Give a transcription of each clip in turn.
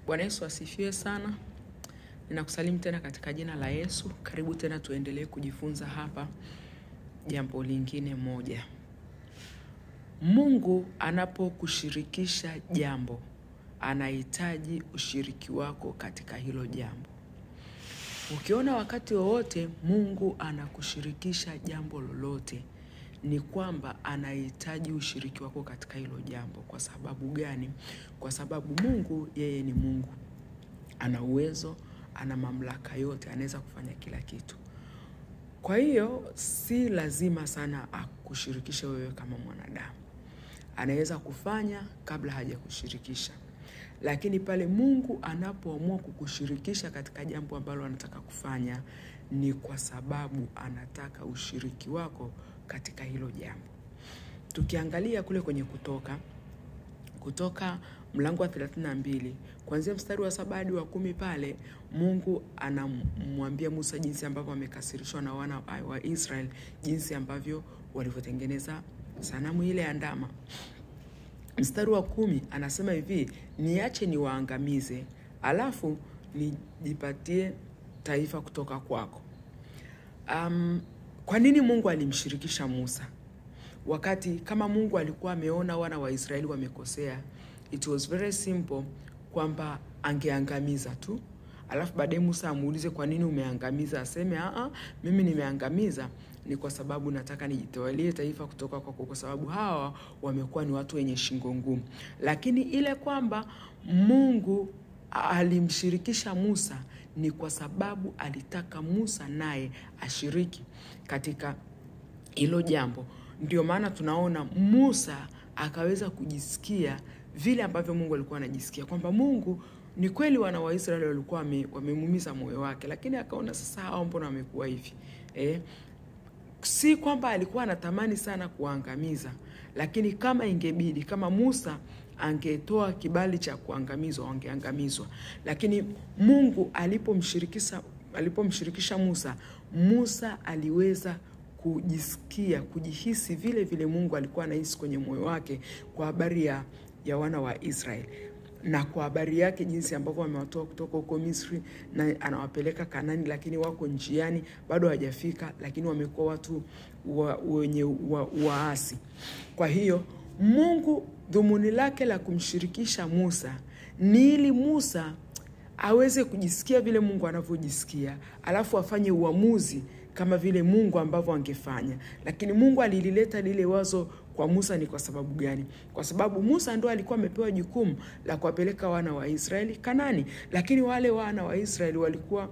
Bwana Yesu asifiwe sana. Ninakusalimu tena katika jina la Yesu. Karibu tena tuendelee kujifunza hapa jambo lingine moja. Mungu anapokushirikisha jambo, anahitaji ushiriki wako katika hilo jambo. Ukiona wakati wowote Mungu anakushirikisha jambo lolote, ni kwamba anahitaji ushiriki wako katika hilo jambo. Kwa sababu gani? Kwa sababu Mungu yeye ni Mungu. Ana uwezo, ana mamlaka yote, anaweza kufanya kila kitu. Kwa hiyo si lazima sana akushirikishe wewe kama mwanadamu. Anaweza kufanya kabla hajakushirikisha. Lakini pale Mungu anapoamua kukushirikisha katika jambo ambalo anataka kufanya, ni kwa sababu anataka ushiriki wako katika hilo jambo. Tukiangalia kule kwenye Kutoka mlango wa 32, kuanzia mstari wa 7 hadi wa 10 pale, Mungu anamwambia Musa jinsi ambavyo amekasirishwa na wana wa Israel, jinsi ambavyo walivyotengeneza sanamu ile ya ndama. Mstari wa 10 anasema hivi, niache niwaangamize, alafu nijipatie taifa kutoka kwako. Kwa nini Mungu alimshirikisha Musa? Wakati kama Mungu alikuwa ameona wana wa Israeli wamekosea, it was very simple kwamba angeangamiza tu. Alafu baadaye Musa amuulize kwa nini umeangamiza, aseme mimi nimeangamiza ni kwa sababu nataka nijitowalie taifa kutoka kwako, kwa sababu hawa wamekuwa ni watu wenye shingo ngumu. Lakini ile kwamba Mungu alimshirikisha Musa ni kwa sababu alitaka Musa naye ashiriki katika hilo jambo. Ndio maana tunaona Musa akaweza kujisikia vile ambavyo Mungu alikuwa anajisikia, kwamba Mungu ni kweli wana wa Israeli walikuwa wamemuumiza moyo wake, lakini akaona sasa hao mbona wamekuwa hivi. Si kwamba alikuwa anatamani sana kuangamiza, lakini kama ingebidi, kama Musa angetoa kibali cha kuangamizwa, wangeangamizwa. Lakini Mungu alipomshirikisha Musa aliweza kujihisi vile vile Mungu alikuwa anahisi kwenye moyo wake kwa habari ya wana wa Israeli, na kwa habari yake jinsi ambavyo amewatoa kutoka huko Misri na anawapeleka Kanaani, lakini wako njiani bado hawajafika, lakini wamekuwa watu wenye waasi. Kwa hiyo Mungu dhumuni lake la kumshirikisha Musa ni ili Musa aweze kujisikia vile Mungu anavyojisikia, alafu afanye uamuzi kama vile Mungu ambavyo angefanya. Lakini Mungu alilileta lile wazo kwa Musa ni kwa sababu gani? Kwa sababu Musa ndo alikuwa amepewa jukumu la kuwapeleka wana wa Israeli Kanaani, lakini wale wana wa Israeli walikuwa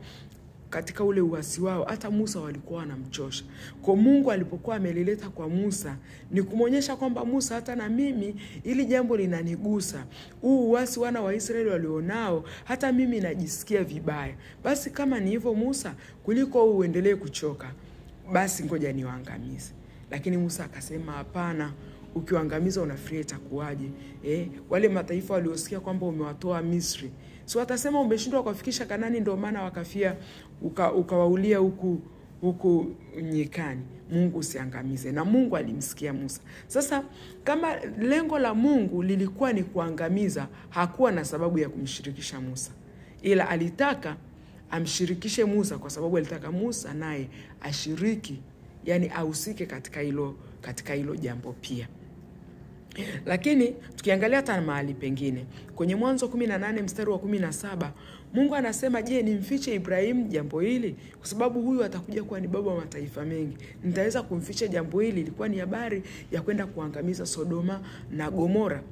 katika ule uasi wao, hata Musa walikuwa wanamchosha. Kwa Mungu alipokuwa amelileta kwa Musa ni kumonyesha kwamba Musa, hata na mimi ili jambo linanigusa. Uasi wana wa Israeli walionao, hata mimi najisikia vibaya. Basi kama ni hivyo Musa, kuliko uendelee kuchoka, basi ngoja niwaangamize. Lakini Musa akasema hapana, ukiwaangamiza unafikiria itakuwaje? Wale mataifa waliosikia kwamba umewatoa Misri, so watasema umeshindwa kuwafikisha Kanaani, ndio maana wakafia ukawaulia huku nyikani. Mungu usiangamize. Na Mungu alimsikia Musa. Sasa kama lengo la Mungu lilikuwa ni kuangamiza, hakuwa na sababu ya kumshirikisha Musa, ila alitaka amshirikishe Musa kwa sababu alitaka Musa naye ashiriki, yani ahusike katika hilo jambo pia. Lakini tukiangalia hata mahali pengine kwenye Mwanzo 18 mstari wa 17, Mungu anasema, je, nimfiche Ibrahimu jambo hili? Kwa sababu huyu atakuja kuwa ni baba wa mataifa mengi. Nitaweza kumficha jambo hili? Ilikuwa ni habari ya kwenda kuangamiza Sodoma na Gomora.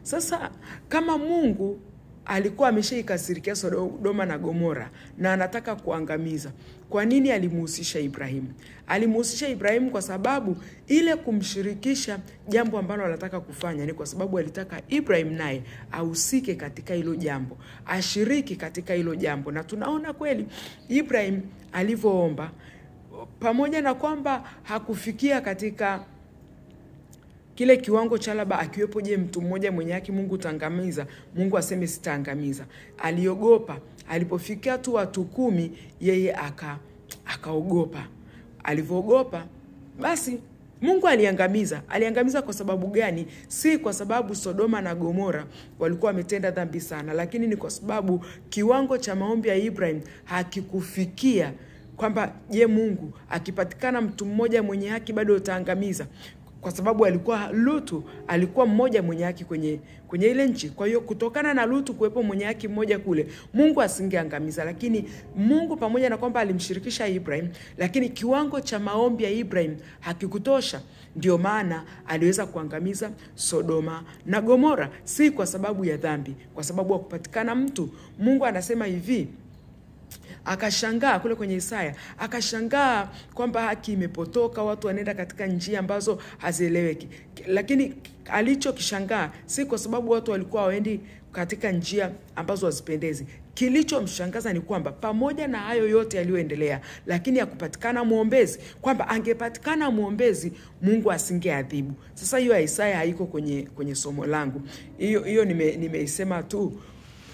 Sasa kama Mungu alikuwa ameshaikasirikia Sodoma na Gomora na anataka kuangamiza, kwa nini alimuhusisha Ibrahimu? Alimuhusisha Ibrahimu kwa sababu ile kumshirikisha jambo ambalo anataka kufanya ni kwa sababu alitaka Ibrahimu naye ahusike katika hilo jambo, ashiriki katika hilo jambo. Na tunaona kweli Ibrahimu alivyoomba, pamoja na kwamba hakufikia katika kile kiwango cha labda akiwepo mtu mmoja mwenye haki Mungu utaangamiza, Mungu aseme sitaangamiza. Aliogopa. Alipofikia tu watu 10, yeye akaogopa. Alivyogopa, basi Mungu aliangamiza kwa sababu gani? Si kwa sababu Sodoma na Gomora walikuwa wametenda dhambi sana, lakini ni kwa sababu kiwango cha maombi ya Ibrahim hakikufikia kwamba je, Mungu akipatikana mtu mmoja mwenye haki bado utaangamiza? Kwa sababu Lutu alikuwa mmoja mwenye haki kwenye ile nchi. Kwa hiyo kutokana na Lutu kuwepo mwenye haki mmoja kule, Mungu asingeangamiza. Lakini Mungu pamoja na kwamba alimshirikisha Ibrahim, lakini kiwango cha maombi ya Ibrahim hakikutosha. Ndio maana aliweza kuangamiza Sodoma na Gomora, si kwa sababu ya dhambi, kwa sababu ya kupatikana mtu. Mungu anasema hivi, akashangaa kule kwenye Isaya, akashangaa kwamba haki imepotoka, watu wanaenda katika njia ambazo hazieleweki. Lakini alichokishangaa si kwa sababu watu walikuwa waendi katika njia ambazo hazipendezi. Kilichomshangaza ni kwamba pamoja na hayo yote yaliyoendelea, lakini hakupatikana muombezi, kwamba angepatikana muombezi Mungu asingeadhibu. Sasa hiyo Isaya haiko kwenye somo langu. Hiyo nimeisema tu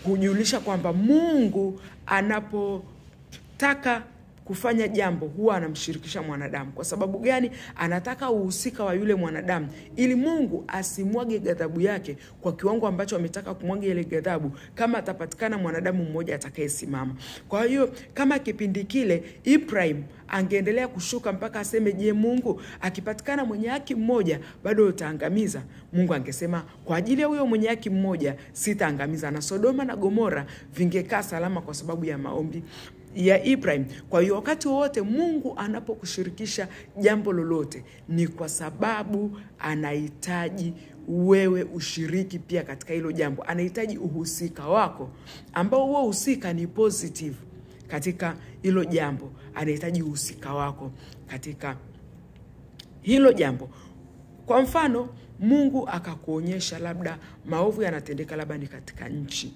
kujulisha kwamba Mungu anapotaka kufanya jambo huwa anamshirikisha mwanadamu. Kwa sababu gani? Anataka uhusika wa yule mwanadamu, ili Mungu asimwage ghadhabu yake kwa kiwango ambacho ametaka kumwaga ile ghadhabu, kama atapatikana mwanadamu mmoja atakayesimama. Kwa hiyo kama kipindi kile Ibrahim angeendelea kushuka mpaka aseme, je, Mungu akipatikana mwenye haki mmoja bado utaangamiza? Mungu angesema, kwa ajili ya huyo mwenye haki mmoja sitaangamiza, na Sodoma na Gomora vingekaa salama kwa sababu ya maombi ya Ibrahim. Kwa hiyo wakati wote Mungu anapokushirikisha jambo lolote, ni kwa sababu anahitaji wewe ushiriki pia katika hilo jambo. Anahitaji uhusika wako, ambao huo uhusika ni positive katika hilo jambo. Anahitaji uhusika wako katika hilo jambo. Kwa mfano, Mungu akakuonyesha labda maovu yanatendeka labda ni katika nchi.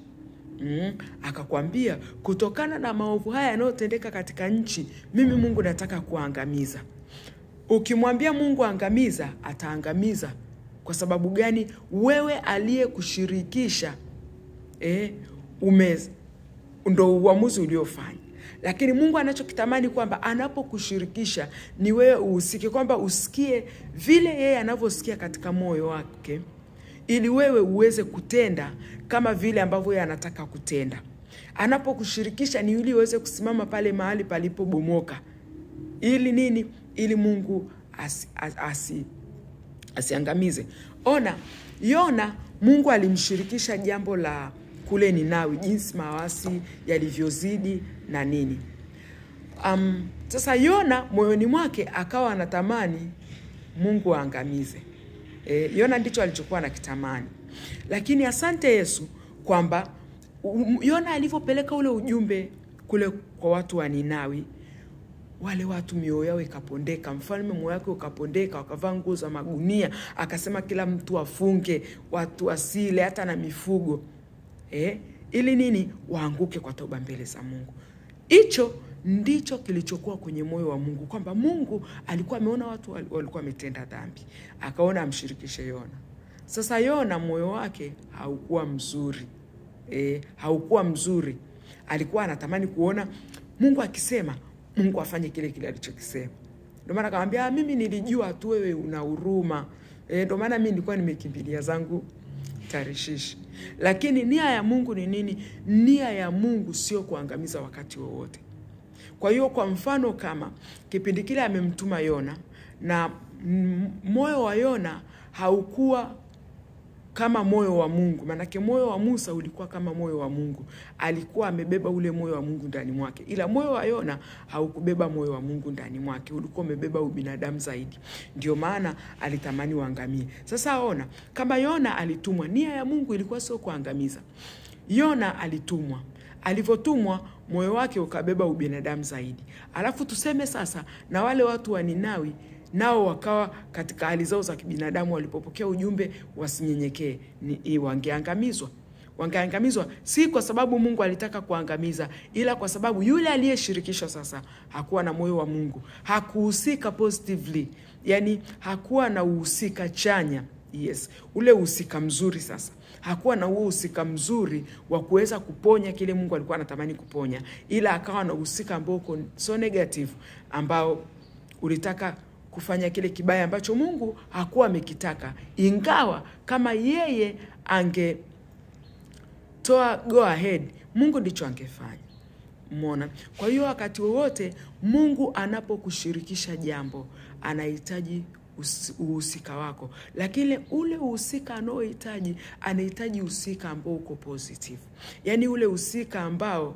Akakwambia, kutokana na maovu haya yanayotendeka katika nchi, mimi Mungu nataka kuangamiza. Ukimwambia Mungu angamiza, ataangamiza. Kwa sababu gani? Wewe aliyekushirikisha ndo uamuzi uliofanya. Lakini Mungu anachokitamani kwamba anapokushirikisha ni wewe uhusike, kwamba usikie vile yeye anavyosikia katika moyo wake, ili wewe uweze kutenda kama vile ambavyo yeye anataka kutenda. Anapokushirikisha ni ili uweze kusimama pale mahali palipobomoka. Ili nini? Ili Mungu asiangamize. Ona, Yona Mungu alimshirikisha jambo la kule Ninawi, jinsi maasi yalivyozidi na nini. Sasa Yona moyoni mwake akawa anatamani Mungu aangamize. Yona ndicho alichokuwa anakitamani. Lakini asante Yesu kwamba Yona alivyopeleka ule ujumbe kule kwa watu wa Ninawi, wale watu mioyo yao ikapondeka, mfalme moyo wake ukapondeka, wakavaa nguo za magunia, akasema kila mtu afunge, watu wasile hata na mifugo. Ili nini? Waanguke kwa toba mbele za Mungu. Hicho ndicho kilichokuwa kwenye moyo wa Mungu, kwamba Mungu alikuwa ameona watu walikuwa wametenda dhambi, akaona amshirikishe Yona. Sasa Yona moyo wake haukuwa mzuri. Haukuwa mzuri. Alikuwa anatamani kuona Mungu akisema, Mungu afanye kile alichokisema. Ndio maana akamwambia, mimi nilijua tu wewe una huruma. Ndio maana mimi nilikuwa nimekimbilia zangu Tarishishi. Lakini nia ya Mungu ni nini? Nia ya Mungu sio kuangamiza wakati wowote. Kwa hiyo kwa mfano, kama kipindi kile amemtuma Yona, na moyo wa Yona haukuwa kama moyo wa Mungu. Manake moyo wa Musa ulikuwa kama moyo wa Mungu. Alikuwa amebeba ule moyo wa Mungu ndani mwake. Ila moyo wa Yona haukubeba moyo wa Mungu ndani mwake. Ulikuwa umebeba ubinadamu zaidi. Ndio maana alitamani waangamie. Sasa ona, kama Yona alitumwa, nia ya Mungu ilikuwa sio kuangamiza. Yona alitumwa. Alivyotumwa, moyo wake ukabeba ubinadamu zaidi. Alafu tuseme sasa na wale watu wa Ninawi nao wakawa katika hali zao za kibinadamu, walipopokea ujumbe wasinyenyekee, wangeangamizwa. Wangeangamizwa si kwa sababu Mungu alitaka kuangamiza, ila kwa sababu yule aliyeshirikishwa sasa hakuwa na moyo wa Mungu, hakuhusika positively, yani hakuwa na uhusika chanya. Yes, ule uhusika mzuri sasa. Hakuwa na uhusika mzuri wa kuweza kuponya kile Mungu alikuwa anatamani kuponya, ila akawa na uhusika ambao so negative, ambao ulitaka kufanya kile kibaya ambacho Mungu hakuwa amekitaka, ingawa kama yeye angetoa go ahead, Mungu ndicho angefanya. Umeona? Kwa hiyo wakati wowote Mungu anapokushirikisha jambo, anahitaji uhusika wako, lakini ule uhusika anaohitaji, anahitaji uhusika ambao uko positive. Yaani ule uhusika ambao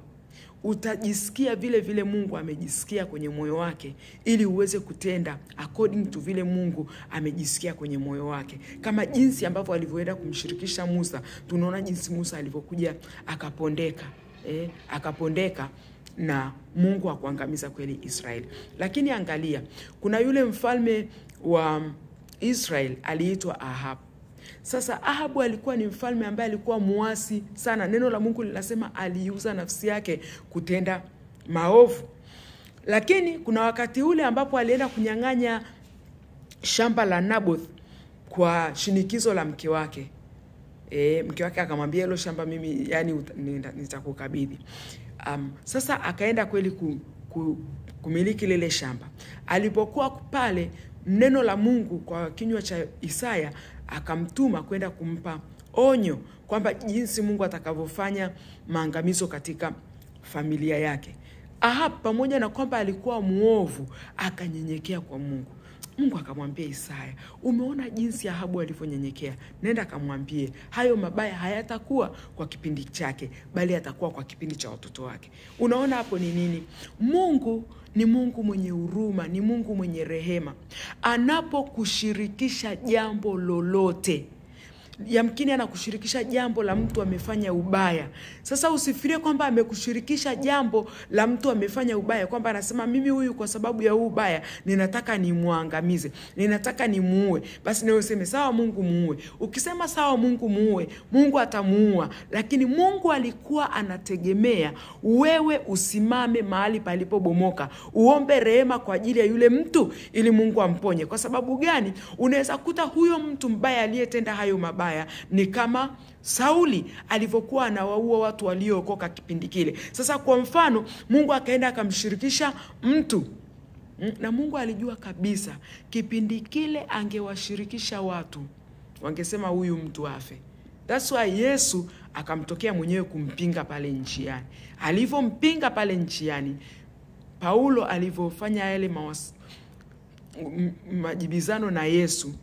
utajisikia vile vile Mungu amejisikia kwenye moyo wake, ili uweze kutenda according to vile Mungu amejisikia kwenye moyo wake. Kama jinsi ambavyo alivyoenda kumshirikisha Musa, tunaona jinsi Musa alivyokuja akapondeka, akapondeka na Mungu akuangamiza kweli Israeli. Lakini angalia, kuna yule mfalme wa Israel aliitwa Ahab. Sasa Ahabu alikuwa ni mfalme ambaye alikuwa muasi sana. Neno la Mungu linasema aliuza nafsi yake kutenda maovu. Lakini kuna wakati ule ambapo alienda kunyang'anya shamba la Naboth kwa shinikizo la mke wake. Mke wake akamwambia hilo shamba mimi yani nitakukabidhi. Sasa akaenda kweli kumiliki lile shamba. Alipokuwa pale, neno la Mungu kwa kinywa cha Isaya akamtuma kwenda kumpa onyo kwamba jinsi Mungu atakavyofanya maangamizo katika familia yake. Ahab pamoja na kwamba alikuwa muovu, akanyenyekea kwa Mungu. Mungu akamwambia Isaya, umeona jinsi Ahabu alivyonyenyekea? Nenda akamwambie hayo mabaya hayatakuwa kwa kipindi chake, bali yatakuwa kwa kipindi cha watoto wake. Unaona hapo ni nini? Mungu ni Mungu mwenye huruma, ni Mungu mwenye rehema. Anapokushirikisha jambo lolote, yamkini anakushirikisha jambo la mtu amefanya ubaya. Sasa usifikirie kwamba amekushirikisha jambo la mtu amefanya ubaya, kwamba anasema mimi huyu kwa sababu ya huu ubaya ninataka nimuangamize, ninataka nimuue. Basi na useme sawa Mungu muue. Ukisema sawa Mungu muue, Mungu atamuua. Lakini Mungu alikuwa anategemea wewe usimame mahali palipobomoka, uombe rehema kwa ajili ya yule mtu ili Mungu amponye. Kwa sababu gani? Unaweza kuta huyo mtu mbaya aliyetenda hayo mabaya ni kama Sauli alivyokuwa anawaua watu waliookoka kipindi kile. Sasa kwa mfano, Mungu akaenda akamshirikisha mtu, na Mungu alijua kabisa kipindi kile angewashirikisha watu, wangesema huyu mtu afe. That's why Yesu akamtokea mwenyewe kumpinga pale njiani. Alivyompinga pale njiani, Paulo alivyofanya yale majibizano na Yesu,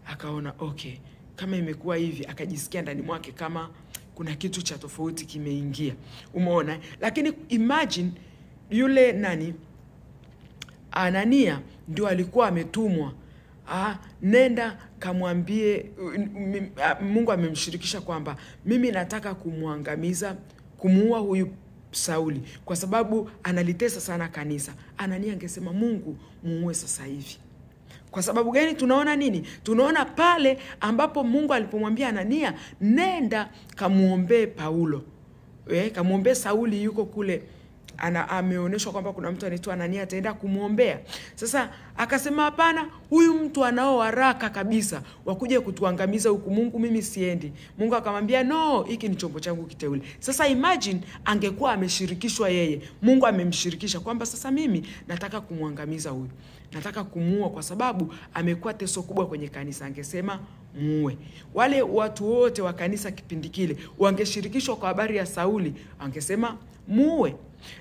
akaona okay, kama imekuwa hivi, akajisikia ndani mwake kama kuna kitu cha tofauti kimeingia. Umeona? Lakini imagine yule Anania ndio alikuwa ametumwa. Nenda kamwambie, Mungu amemshirikisha kwamba mimi nataka kumuangamiza, kumuua huyu Sauli kwa sababu analitesa sana kanisa. Anania angesema Mungu muue sasa hivi. Kwa sababu gani? Tunaona nini? Tunaona pale ambapo Mungu alipomwambia Anania, nenda kamuombe Paulo. Kamuombe Sauli yuko kule. Ameonyeshwa kwamba kuna mtu anaitwa Anania ataenda kumuombea. Sasa akasema hapana, huyu mtu anao haraka kabisa wakuje kutuangamiza huku, Mungu mimi siendi. Mungu akamwambia no, hiki ni chombo changu kiteule. Sasa imagine angekuwa ameshirikishwa yeye, Mungu amemshirikisha kwamba sasa mimi nataka kumuangamiza huyu, nataka kumuua kwa sababu amekuwa teso kubwa kwenye kanisa, angesema muue. Wale watu wote wa kanisa kipindi kile wangeshirikishwa kwa habari ya Sauli, angesema muue.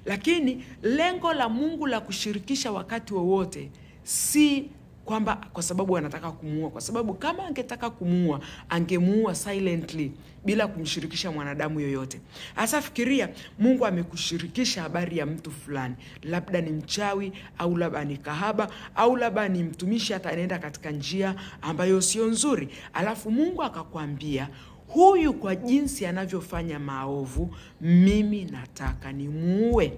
Lakini lengo la Mungu la kushirikisha wakati wowote si kwamba kwa sababu anataka kumuua, kwa sababu kama angetaka kumuua angemuua silently bila kumshirikisha mwanadamu yoyote. Hasa fikiria, Mungu amekushirikisha habari ya mtu fulani, labda ni mchawi au labda ni kahaba au labda ni mtumishi hata anaenda katika njia ambayo sio nzuri, alafu Mungu akakwambia huyu kwa jinsi anavyofanya maovu mimi nataka nimuue.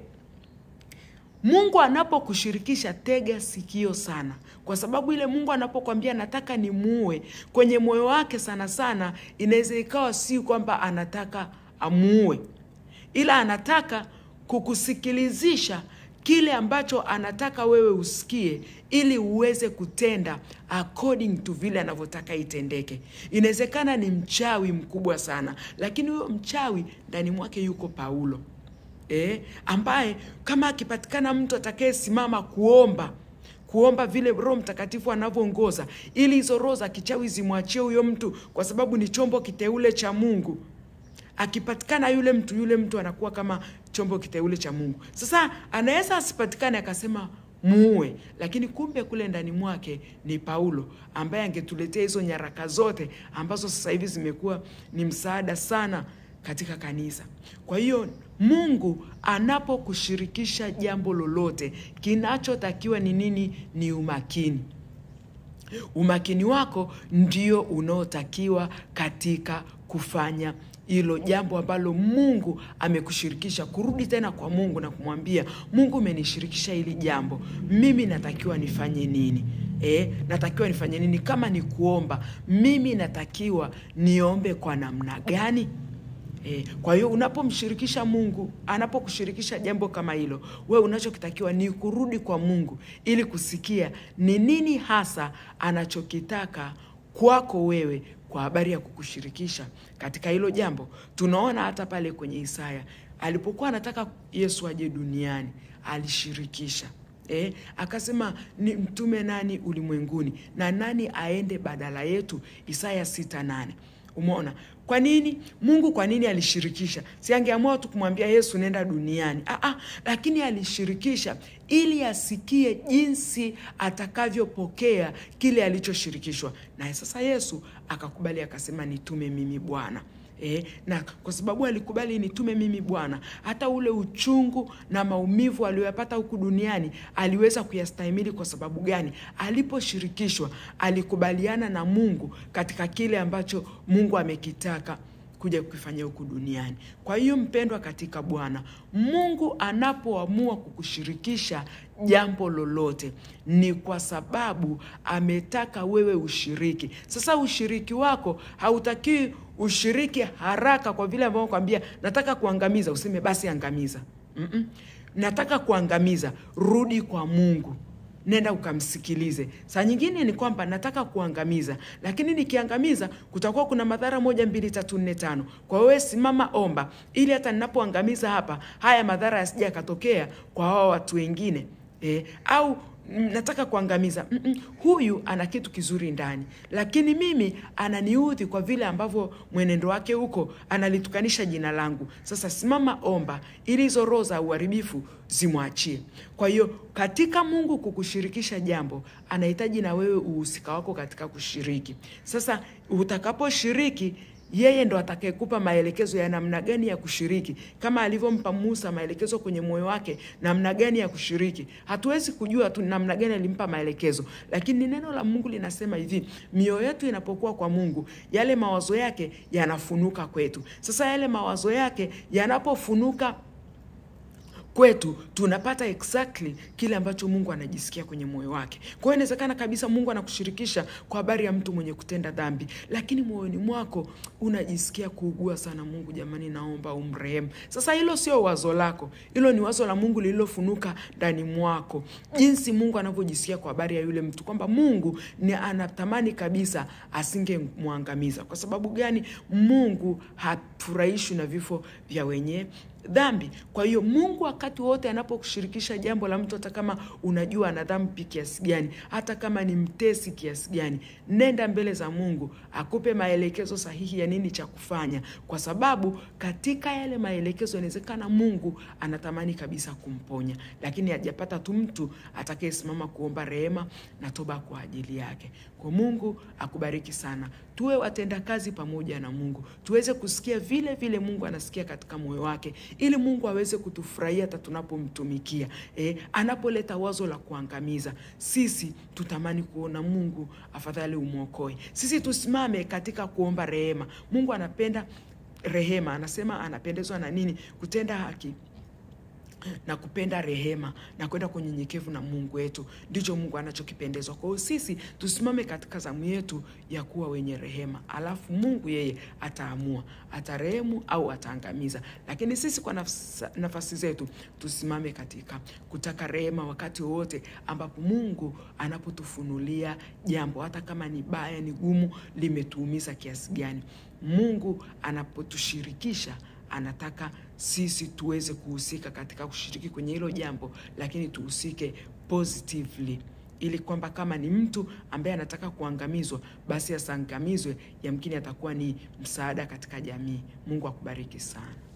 Mungu anapokushirikisha, tega sikio sana, kwa sababu ile Mungu anapokuambia nataka nimuue, kwenye moyo wake sana sana inaweza ikawa si kwamba anataka amuue, ila anataka kukusikilizisha kile ambacho anataka wewe usikie ili uweze kutenda according to vile anavyotaka itendeke. Inawezekana ni mchawi mkubwa sana, lakini huyo mchawi ndani mwake yuko Paulo. ambaye kama akipatikana mtu atakayesimama kuomba vile Roho Mtakatifu anavyoongoza, ili hizo roho za kichawi zimwachie huyo mtu, kwa sababu ni chombo kiteule cha Mungu. Akipatikana yule mtu anakuwa kama chombo kiteule cha Mungu. Sasa anaweza asipatikane akasema muue, lakini kumbe kule ndani mwake ni Paulo ambaye angetuletea hizo nyaraka zote ambazo sasa hivi zimekuwa ni msaada sana katika kanisa. Kwa hiyo Mungu anapokushirikisha jambo lolote, kinachotakiwa ni nini? Ni umakini. Umakini wako ndio unaotakiwa katika kufanya hilo jambo ambalo Mungu amekushirikisha. Kurudi tena kwa Mungu na kumwambia, Mungu umenishirikisha hili jambo, mimi natakiwa nifanye nini? Natakiwa nifanye nini? Kama ni kuomba, mimi natakiwa niombe kwa namna gani? Kwa hiyo unapomshirikisha Mungu, anapokushirikisha jambo kama hilo, wewe unachokitakiwa ni kurudi kwa Mungu ili kusikia ni nini hasa anachokitaka kwako wewe kwa habari ya kukushirikisha katika hilo jambo. Tunaona hata pale kwenye Isaya, alipokuwa anataka Yesu aje duniani, alishirikisha. Akasema ni mtume nani ulimwenguni na nani aende badala yetu? Isaya 6:8. Umeona? Kwa nini? Mungu kwa nini alishirikisha? Si angeamua tu kumwambia Yesu nenda duniani. Lakini alishirikisha ili asikie jinsi atakavyopokea kile alichoshirikishwa. Na sasa Yesu akakubali akasema nitume mimi Bwana. Na kwa sababu alikubali nitume mimi Bwana, hata ule uchungu na maumivu aliyopata huku duniani aliweza kuyastahimili. Kwa sababu gani? Aliposhirikishwa, alikubaliana na Mungu katika kile ambacho Mungu amekitaka kuja kukifanya huku duniani. Kwa hiyo mpendwa katika Bwana, Mungu anapoamua kukushirikisha jambo lolote ni kwa sababu ametaka wewe ushiriki. Sasa ushiriki wako hautaki ushiriki haraka kwa vile ambavyo kwambia nataka kuangamiza, useme basi angamiza. Nataka kuangamiza, rudi kwa Mungu. Nenda ukamsikilize. Saa nyingine ni kwamba nataka kuangamiza, lakini nikiangamiza kutakuwa kuna madhara 1, 2, 3, 4, 5. Kwa wewe simama omba ili hata ninapoangamiza hapa haya madhara yasije yakatokea kwa hao watu wengine. Au nataka kuangamiza, huyu ana kitu kizuri ndani, lakini mimi ananiudhi kwa vile ambavyo mwenendo wake huko analitukanisha jina langu. Sasa simama omba ili hizo roho za uharibifu zimwachie. Kwa hiyo katika Mungu kukushirikisha jambo, anahitaji na wewe uhusika wako katika kushiriki. Sasa utakaposhiriki, yeye ndo atakayekupa maelekezo ya namna gani ya kushiriki, kama alivyompa Musa maelekezo kwenye moyo wake namna gani ya kushiriki. Hatuwezi kujua tu namna gani alimpa maelekezo, lakini neno la Mungu linasema hivi, mioyo yetu inapokuwa kwa Mungu, yale mawazo yake yanafunuka kwetu. Sasa yale mawazo yake yanapofunuka kwetu, tunapata exactly kile ambacho Mungu anajisikia kwenye moyo wake. Kwa hiyo inawezekana kabisa Mungu anakushirikisha kwa habari ya mtu mwenye kutenda dhambi, lakini moyoni mwako unajisikia kuugua sana, Mungu jamani naomba umrehemu. Sasa hilo sio wazo lako, hilo ni wazo la Mungu lililofunuka ndani mwako. Jinsi Mungu anavyojisikia kwa habari ya yule mtu, kwamba Mungu ni anatamani kabisa asingemwangamiza. Kwa sababu gani? Mungu hafurahishwi na vifo vya wenye dhambi. Kwa hiyo Mungu wakati wote anapokushirikisha jambo la mtu, hata kama unajua ana dhambi kiasi gani, hata kama ni mtesi kiasi gani, nenda mbele za Mungu akupe maelekezo sahihi ya nini cha kufanya, kwa sababu katika yale maelekezo inawezekana Mungu anatamani kabisa kumponya, lakini hajapata tu mtu atakayesimama kuomba rehema na toba kwa ajili yake. Kwa Mungu akubariki sana. Tuwe watenda kazi pamoja na Mungu, tuweze kusikia vile vile Mungu anasikia katika moyo wake, ili Mungu aweze kutufurahia hata tunapomtumikia. Anapoleta wazo la kuangamiza, sisi tutamani kuona Mungu afadhali umuokoe. Sisi tusimame katika kuomba rehema. Mungu anapenda rehema, anasema anapendezwa na nini? Kutenda haki na kupenda rehema na kwenda kwenye nyenyekevu na Mungu wetu, ndicho Mungu anachokipendezwa. Kwa hiyo sisi tusimame katika zamu yetu ya kuwa wenye rehema, alafu Mungu yeye ataamua atarehemu au ataangamiza. Lakini sisi kwa nafasi zetu tusimame katika kutaka rehema wakati wote ambapo Mungu anapotufunulia jambo, hata kama ni baya, ni gumu, limetuumiza kiasi gani. Mungu anapotushirikisha anataka sisi tuweze kuhusika katika kushiriki kwenye hilo jambo, lakini tuhusike positively, ili kwamba kama ni mtu ambaye anataka kuangamizwa, basi asangamizwe, yamkini atakuwa ni msaada katika jamii. Mungu akubariki sana.